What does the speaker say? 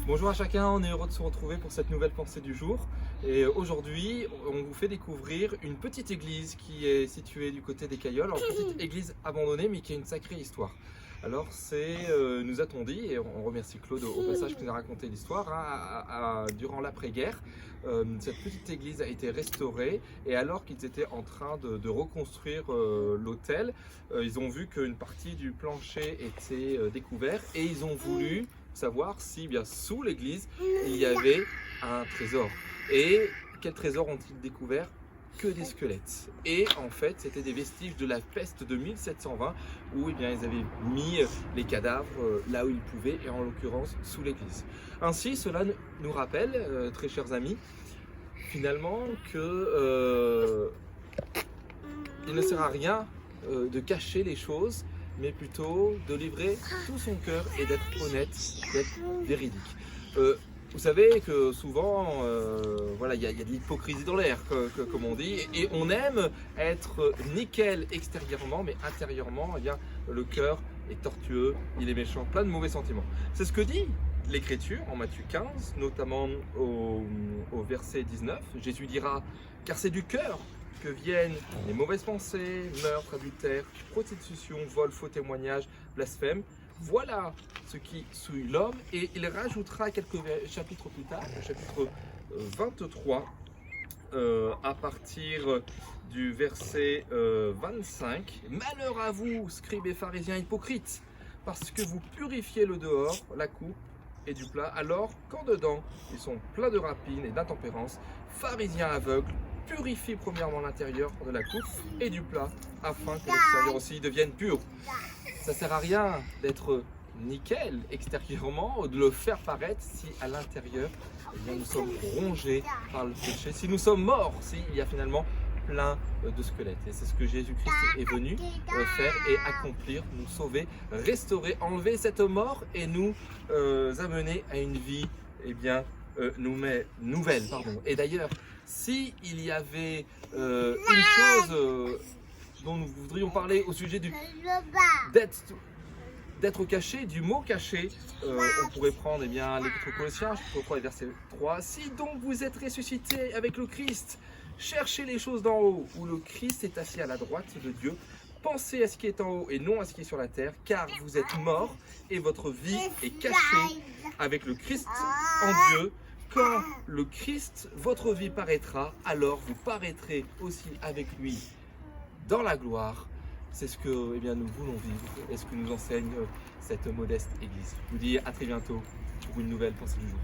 Bonjour à chacun, on est heureux de se retrouver pour cette nouvelle pensée du jour. Et aujourd'hui, on vous fait découvrir une petite église qui est située du côté des Cailloles. Alors, petite église abandonnée, mais qui a une sacrée histoire. Alors, nous a-t-on dit, et on remercie Claude au passage qui nous a raconté l'histoire, durant l'après-guerre, cette petite église a été restaurée. Et alors qu'ils étaient en train de reconstruire l'autel, ils ont vu qu'une partie du plancher était découvert et ils ont voulu savoir si bien sous l'église il y avait un trésor. Et quel trésor ont-ils découvert? Que des squelettes. Et en fait, c'était des vestiges de la peste de 1720 où ils avaient mis les cadavres là où ils pouvaient, et en l'occurrence sous l'église. Ainsi, cela nous rappelle, très chers amis, finalement que il ne sert à rien de cacher les choses, mais plutôt de livrer tout son cœur et d'être honnête, d'être véridique. Vous savez que souvent, voilà, il y a de l'hypocrisie dans l'air, comme on dit, et on aime être nickel extérieurement, mais intérieurement, le cœur est tortueux, il est méchant, plein de mauvais sentiments. C'est ce que dit l'Écriture en Matthieu 15, notamment au verset 19. Jésus dira « Car c'est du cœur que viennent les mauvaises pensées, meurtres, adultères, prostitution, vol, faux témoignages, blasphème. Voilà ce qui souille l'homme. » Et il rajoutera quelques chapitres plus tard, au chapitre 23, à partir du verset 25. « Malheur à vous, scribes et pharisiens hypocrites, parce que vous purifiez le dehors, la coupe et du plat, alors qu'en dedans, ils sont pleins de rapines et d'intempérance. Pharisiens aveugles, purifie premièrement l'intérieur de la coupe et du plat, afin que l'extérieur aussi devienne pur. » Ça ne sert à rien d'être nickel extérieurement, de le faire paraître, si à l'intérieur nous sommes rongés par le péché, si nous sommes morts, s'il y a finalement plein de squelettes. Et c'est ce que Jésus-Christ est venu faire et accomplir, nous sauver, restaurer, enlever cette mort et nous amener à une vie nouvelle. Et d'ailleurs, si il y avait une chose dont nous voudrions parler au sujet d'être caché, du mot caché, on pourrait prendre l'Épître aux Colossiens, chapitre 3 et verset 3. « Si donc vous êtes ressuscités avec le Christ, cherchez les choses d'en haut, où le Christ est assis à la droite de Dieu. Pensez à ce qui est en haut et non à ce qui est sur la terre, car vous êtes morts et votre vie est cachée avec le Christ en Dieu. Quand le Christ, votre vie paraîtra, alors vous paraîtrez aussi avec lui dans la gloire. » C'est ce que nous voulons vivre et ce que nous enseigne cette modeste Église. Je vous dis à très bientôt pour une nouvelle pensée du jour.